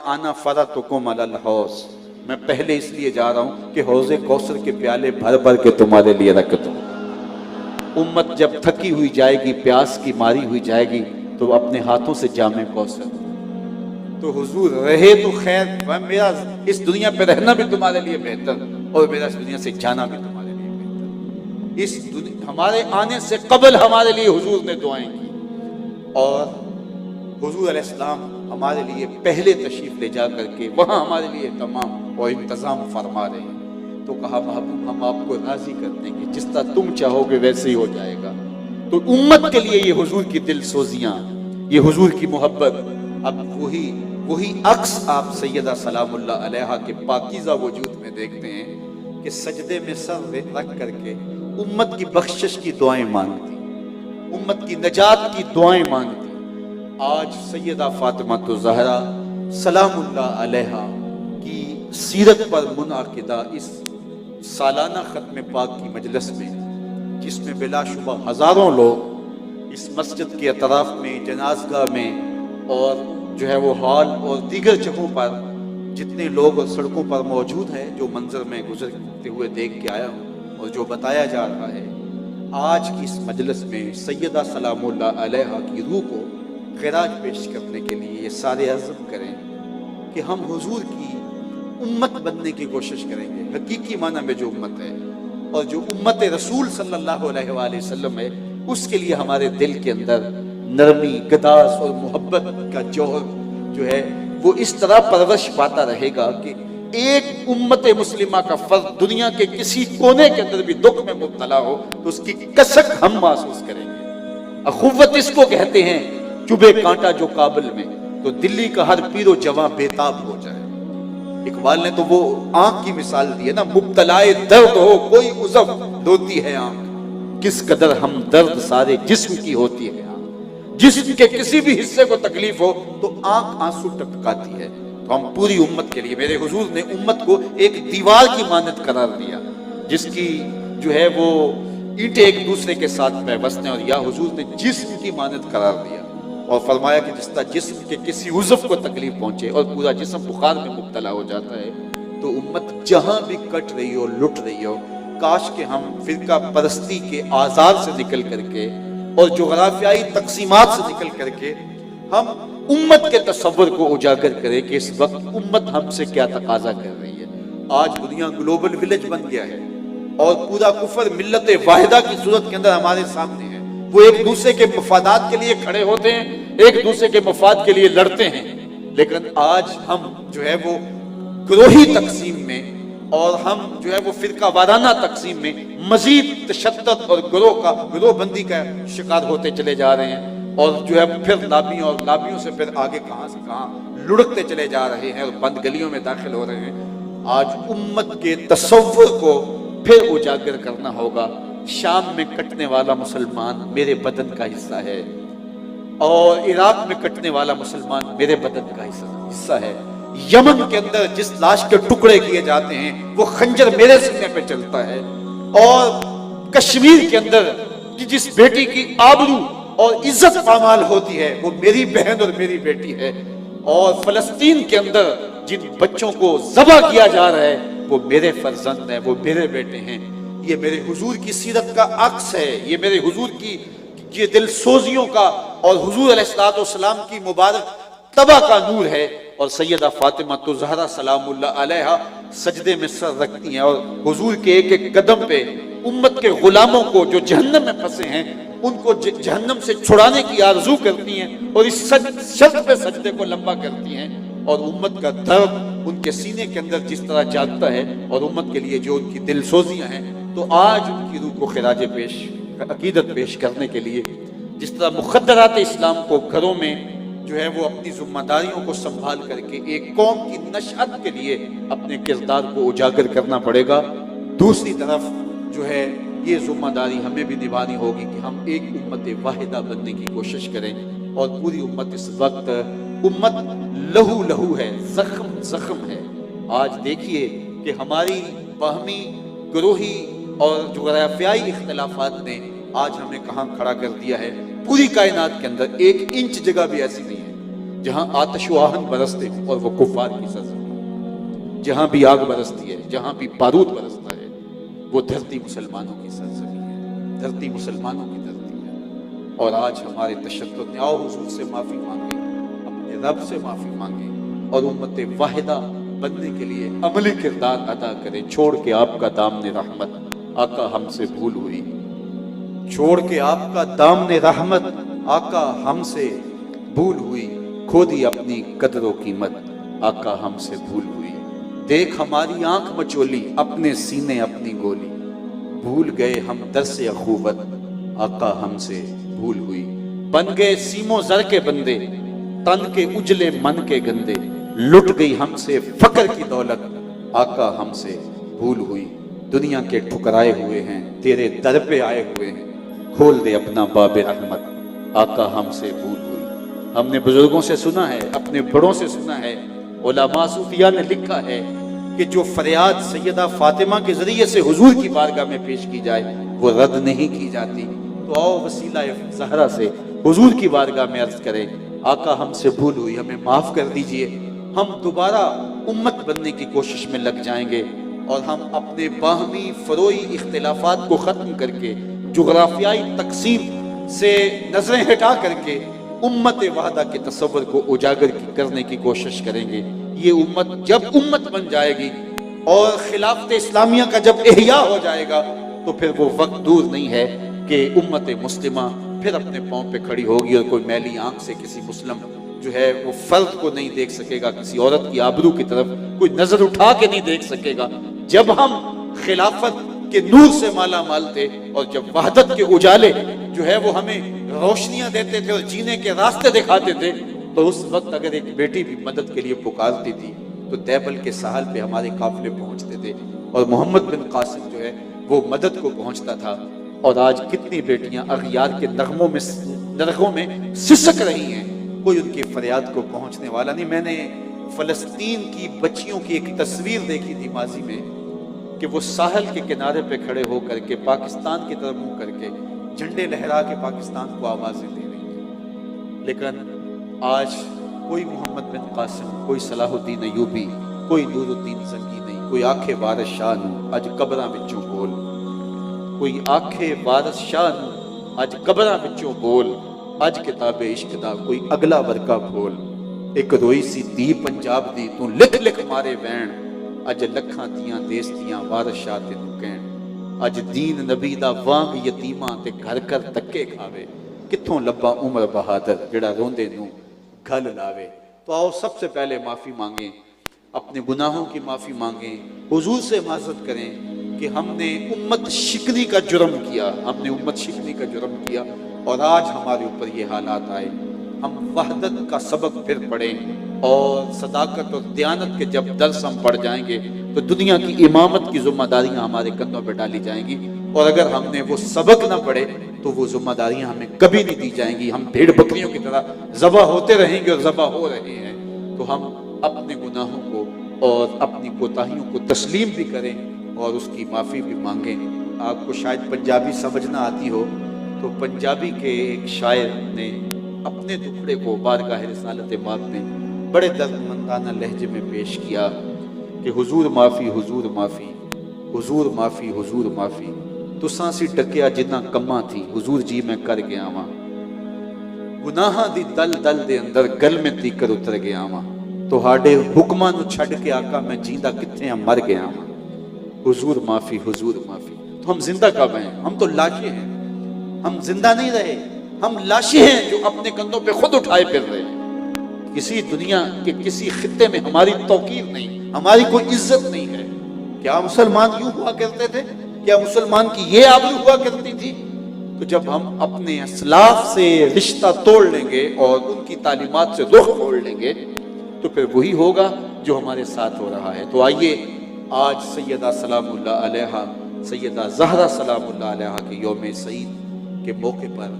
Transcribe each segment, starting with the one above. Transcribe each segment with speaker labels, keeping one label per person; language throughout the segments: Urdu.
Speaker 1: آنا فرتکم علی الحوض، میں پہلے اس لیے جا رہا ہوں کہ حوض کوثر کے پیالے بھر بھر کے تمہارے لیے رکھ دوں۔ امت جب تھکی ہوئی جائے گی، پیاس کی ماری ہوئی جائے گی، تو اپنے ہاتھوں سے جام کوثر، تو حضور رہے تو خیر، میرا اس دنیا پہ رہنا بھی تمہارے لیے بہتر اور میرا اس دنیا سے جانا بھی تمہارے لیے بہتر۔ اس ہمارے آنے سے قبل ہمارے لیے حضور نے دعائیں کی، اور حضور علیہ السلام ہمارے لیے پہلے تشریف لے جا کر کے وہاں ہمارے لیے اہتمام اور انتظام فرما رہے ہیں۔ تو کہا محبوب ہم آپ کو راضی کر دیں گے، جس طرح تم چاہو گے ویسے ہی ہو جائے گا۔ تو امت کے لیے یہ حضور کی دل سوزیاں، یہ حضور کی محبت، اب وہی عکس آپ سیدہ سلام اللہ علیہا کے پاکیزہ وجود میں دیکھتے ہیں کہ سجدے میں سر رکھ کر کے امت کی بخشش کی دعائیں مانگتی، امت کی نجات کی دعائیں مانگتی۔ آج سیدہ فاطمہ الزہرا سلام اللہ علیہا کی سیرت پر منعقدہ اس سالانہ ختم پاک کی مجلس میں، جس میں بلا شبہ ہزاروں لوگ اس مسجد کے اطراف میں، جنازگاہ میں، اور جو ہے وہ ہال اور دیگر جگہوں پر جتنے لوگ اور سڑکوں پر موجود ہیں، جو منظر میں گزرتے ہوئے دیکھ کے آیا ہوں اور جو بتایا جا رہا ہے، آج کی اس مجلس میں سیدہ سلام اللہ علیہا کی روح کو خراج پیش کرنے کے لیے یہ سارے عزم کریں کہ ہم حضور کی امت بننے کی کوشش کریں گے، حقیقی معنی میں جو امت ہے، اور جو امت رسول صلی اللہ علیہ وآلہ وسلم ہے، اس کے لیے ہمارے دل کے اندر نرمی، گداس اور محبت کا جوہر جو ہے وہ اس طرح پرورش پاتا رہے گا کہ ایک امت مسلمہ کا فرد دنیا کے کسی کونے کے اندر بھی دکھ میں مبتلا ہو تو اس کی کسک ہم محسوس کریں گے۔ اخوت اس کو کہتے ہیں، چبھے کانٹا جو کابل میں تو دلی کا ہر پیر و جواں بےتاب ہو جائے۔ اقبال نے تو وہ آنکھ کی مثال دی ہے نا، مبتلائے درد ہو کوئی عضو روتی ہے آنکھ، کس قدر ہم درد سارے جسم کی ہوتی ہے آنکھ، جسم کے کسی بھی حصے کو تکلیف ہو تو آنکھ آنسو ٹپکاتی ہے۔ تو ہم پوری امت کے لیے، میرے حضور نے امت کو ایک دیوار کی مانند قرار دیا، جس کی جو ہے وہ اینٹیں ایک دوسرے کے ساتھ پیوست ہیں، اور یا حضور نے جسم کی مانند قرار دیا اور فرمایا کہ جس طرح جسم کے کسی عضو کو تکلیف پہنچے اور پورا جسم بخار میں مبتلا ہو جاتا ہے، تو امت جہاں بھی کٹ رہی ہو، لٹ رہی ہو، کاش کہ ہم فرقہ پرستی کے آزار سے نکل کر کے اور جغرافیائی تقسیمات سے نکل کر کے ہم امت کے تصور کو اجاگر کریں کہ اس وقت امت ہم سے کیا تقاضا کر رہی ہے۔ آج دنیا گلوبل ولیج بن گیا ہے اور پورا کفر ملت واحدہ کی صورت کے اندر ہمارے سامنے ہے۔ وہ ایک دوسرے کے مفادات کے لیے کھڑے ہوتے ہیں، ایک دوسرے کے مفاد کے لیے لڑتے ہیں، لیکن آج ہم جو ہے وہ گروہی تقسیم میں اور ہم جو ہے وہ فرقہ وارانہ تقسیم میں مزید تشدد اور گروہ بندی کا شکار ہوتے چلے جا رہے ہیں، اور جو ہے پھر لابیوں اور لابیوں سے پھر آگے کہاں سے کہاں لڑکتے چلے جا رہے ہیں اور بند گلیوں میں داخل ہو رہے ہیں۔ آج امت کے تصور کو پھر اجاگر کرنا ہوگا۔ شام میں کٹنے والا مسلمان میرے بدن کا حصہ ہے، اور عراق میں کٹنے والا مسلمان میرے بدن کا حصہ ہے۔ یمن کے اندر جس لاش کے ٹکڑے کیے جاتے ہیں وہ خنجر میرے سینے پہ چلتا ہے، اور کشمیر کے اندر جس بیٹی کی آبرو اور عزت پامال ہوتی ہے وہ میری بہن اور میری بیٹی ہے، اور فلسطین کے اندر جن بچوں کو ذبح کیا جا رہا ہے وہ میرے فرزند ہیں، وہ میرے بیٹے ہیں۔ یہ میرے حضور کی سیرت کا عکس ہے، یہ میرے حضور کی یہ دل سوزیوں کا اور حضور علیہ السلام کی مبارک طبع کا نور ہے۔ اور سیدہ فاطمہ الزہرا سلام اللہ علیہا سجدے میں سر رکھتی ہیں اور حضور کے ایک ایک قدم پہ امت کے غلاموں کو جو جہنم میں پھنسے ہیں ان کو جہنم سے چھڑانے کی آرزو کرتی ہیں، اور اس شرط پہ سجدے کو لمبا کرتی ہیں، اور امت کا درد ان کے سینے کے اندر جس طرح جاگتا ہے اور امت کے لیے جو ان کی دل سوزیاں ہیں، تو آج ان کی روح کو خراج پیش عقیدت پیش کرنے کے لیے جس طرح مخدرات اسلام کو گھروں میں جو ہے وہ اپنی ذمہ داریوں کو سنبھال کر کے ایک قوم کی نشأت کے لیے اپنے کردار کو اجاگر کرنا پڑے گا، دوسری طرف جو ہے یہ ذمہ داری ہمیں بھی نبھانی ہوگی کہ ہم ایک امت واحدہ بننے کی کوشش کریں۔ اور پوری امت اس وقت امت لہو لہو ہے، زخم زخم ہے۔ آج دیکھیے کہ ہماری باہمی گروہی اور جغرافیائی اختلافات نے آج ہمیں کہاں کھڑا کر دیا ہے۔ پوری کائنات کے اندر ایک انچ جگہ بھی ایسی نہیں ہے جہاں آتش و آہن برستے اور وہ کفار کی سرزمین، جہاں بھی آگ برستی ہے، جہاں بھی بارود برستا ہے، وہ دھرتی مسلمانوں کی سرزمین ہے، دھرتی مسلمانوں کی دھرتی ہے۔ اور آج ہمارے تشدد نے، آؤ حضور سے معافی مانگے، اپنے رب سے معافی مانگے اور امت واحدہ بننے کے لیے عملی کردار ادا کریں۔ چھوڑ کے آپ کا دامن رحمت آقا ہم سے بھول ہوئی، چھوڑ کے آپ کا دامن رحمت آقا ہم سے بھول ہوئی، کھو دی اپنی قدر و قیمت آقا ہم سے بھول ہوئی۔ دیکھ ہماری آنکھ مچولی، اپنے سینے اپنی گولی، بھول گئے ہم درس اخوت آقا ہم سے بھول ہوئی۔ بن گئے سیم و زر کے بندے، تن کے اجلے من کے گندے، لٹ گئی ہم سے فقر کی دولت آقا ہم سے بھول ہوئی۔ دنیا کے ٹھکرائے ہوئے ہیں، تیرے در پہ آئے ہوئے ہیں، کھول دے اپنا باب رحمت آقا ہم سے بھول ہوئی۔ ہم نے بزرگوں سے سنا ہے، اپنے بڑوں سے سنا ہے، علماء صوفیاء نے لکھا ہے کہ جو فریاد سیدہ فاطمہ کے ذریعے سے حضور کی بارگاہ میں پیش کی جائے وہ رد نہیں کی جاتی۔ تو آؤ وسیلہ زہرا سے حضور کی بارگاہ میں عرض کریں، آقا ہم سے بھول ہوئی، ہمیں معاف کر دیجئے۔ ہم دوبارہ امت بننے کی کوشش میں لگ جائیں گے اور ہم اپنے باہمی فروئی اختلافات کو ختم کر کے، جغرافیائی تقسیم سے نظریں ہٹا کر کے امت وحدہ کے تصور کو اجاگر کرنے کی کوشش کریں گے۔ یہ امت جب امت بن جائے گی اور خلافت اسلامیہ کا جب احیاء ہو جائے گا تو پھر وہ وقت دور نہیں ہے کہ امت مسلمہ پھر اپنے پاؤں پہ کھڑی ہوگی اور کوئی میلی آنکھ سے کسی مسلم جو ہے وہ فرد کو نہیں دیکھ سکے گا، کسی عورت کی آبرو کی طرف کوئی نظر اٹھا کے نہیں دیکھ سکے گا۔ جب ہم خلافت کے نور سے مالا مال تھے اور جب وحدت کے اجالے جو ہے وہ ہمیں روشنیاں دیتے تھے اور جینے کے راستے دکھاتے تھے، تو اس وقت اگر ایک بیٹی بھی مدد کے لیے پکارتی تھی تو دیبل کے ساحل پہ ہمارے قافلے پہنچتے تھے اور محمد بن قاسم جو ہے وہ مدد کو پہنچتا تھا۔ اور آج کتنی بیٹیاں اغیار کے نغموں میں سسک رہی ہیں، کوئی ان کی فریاد کو پہنچنے والا نہیں۔ میں نے فلسطین کی بچیوں کی ایک تصویر دیکھی تھی ماضی میں کہ وہ ساحل کے کنارے پہ کھڑے ہو کر کے پاکستان کی طرف منہ کر کے جھنڈے لہرا کے پاکستان کو آوازیں دے رہی ہیں، لیکن آج کوئی محمد بن قاسم، کوئی صلاح الدین ایوبی، کوئی نور الدین زنگی نہیں، کوئی آنکھیں وارث شاہ نو اج قبراں وچوں بول، کوئی آنکھیں وارث شاہ نو اج قبراں وچوں بول، اج کتاب عشق دا کوئی اگلا ورقہ کھول۔ ایک روئی سی دی پنجاب دی تو لکھ لکھ مارے وین، اج لکھاں دیاں دیس دیاں وارث شاہ تینوں کہن، اج دین نبی دا وانگ یتیماں تے گھر کر تکے کھاوے، کتھوں لبا عمر بہادر جڑا روندے نو گھل لاوے۔ تو آؤ سب سے پہلے معافی مانگیں، اپنے گناہوں کی معافی مانگیں، حضور سے معذرت کریں کہ ہم نے امت شکنی کا جرم کیا، ہم نے امت شکنی کا جرم کیا اور آج ہمارے اوپر یہ حالات آئے۔ ہم وحدت کا سبق پھر پڑھیں اور صداقت اور دیانت کے جب درس ہم پڑھ جائیں گے تو دنیا کی امامت کی ذمہ داریاں ہمارے کندھوں پہ ڈالی جائیں گی، اور اگر ہم نے وہ سبق نہ پڑھے تو وہ ذمہ داریاں ہمیں کبھی نہیں دی جائیں گی۔ ہم بھیڑ بکریوں کی طرح ذبح ہوتے رہیں گے اور ذبح ہو رہے ہیں۔ تو ہم اپنے گناہوں کو اور اپنی کوتاہیوں کو تسلیم بھی کریں اور اس کی معافی بھی مانگیں۔ آپ کو شاید پنجابی سمجھ نہ آتی ہو تو پنجابی کے ایک شاعر نے اپنے دکھڑے کو بارگاہ رسالت باب میں بڑے دردمندانہ لہجے میں پیش کیا کہ حضور معافی، حضور معافی، حضور معافی، حضور معافی، تساں سی ڈکیا جنہ کماں تھی، حضور جی میں کر گیا واں، گناہاں دی دل دل دے اندر گل میں تیکر اتر گیا واں، تہاڈے حکماں نو چھڈ کے آقا میں جیندہ کتھے ہاں مر گیا واں، حضور معافی، حضور معافی۔ تو ہم زندہ کب ہیں؟ ہم تو لاشیں ہیں، ہم زندہ نہیں رہے، ہم لاشیں ہیں جو اپنے کندھوں پہ خود اٹھائے پھر رہے ہیں۔ کسی دنیا کے کسی خطے میں ہماری توقیر نہیں، ہماری کوئی عزت نہیں ہے۔ کیا مسلمان یوں ہوا کرتے تھے؟ کیا مسلمان کی یہ آبرو ہوا کرتی تھی؟ تو جب ہم اپنے اسلاف سے رشتہ توڑ لیں گے اور ان کی تعلیمات سے رخ موڑ لیں گے تو پھر وہی ہوگا جو ہمارے ساتھ ہو رہا ہے۔ تو آئیے آج سیدہ سلام اللہ علیہا، سیدہ زہرا سلام اللہ علیہا کے یوم سعید کے موقع پر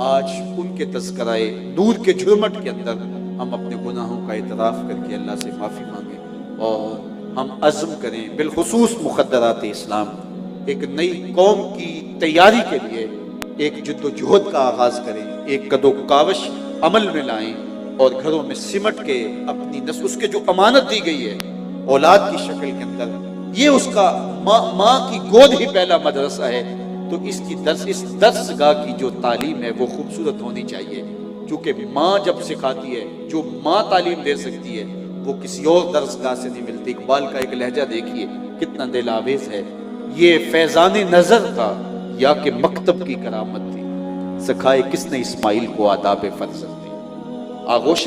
Speaker 1: آج ان کے تذکرہ نور کے جھرمٹ کے اندر ہم اپنے گناہوں کا اعتراف کر کے اللہ سے معافی مانگیں اور ہم عزم کریں، بالخصوص مقدرات اسلام ایک نئی قوم کی تیاری کے لیے ایک جد و جہد کا آغاز کریں، ایک قد و کاوش عمل میں لائیں اور گھروں میں سمٹ کے اپنی نسل، اس کے جو امانت دی گئی ہے اولاد کی شکل کے اندر، یہ اس کا ماں کی گود ہی پہلا مدرسہ ہے، تو اس درس گاہ کی جو تعلیم ہے وہ خوبصورت ہونی چاہیے، کیونکہ ماں جب سکھاتی ہے، جو ماں تعلیم دے سکتی ہے وہ کسی اور درس گاہ سے نہیں ملتی۔ اقبال کا ایک لہجہ دیکھیے کتنا دل آویز ہے، یہ فیضان نظر تھا یا کہ مکتب کی کرامت تھی، سکھائے کس نے اسماعیل کو آداب فرزند تھی۔ آغوش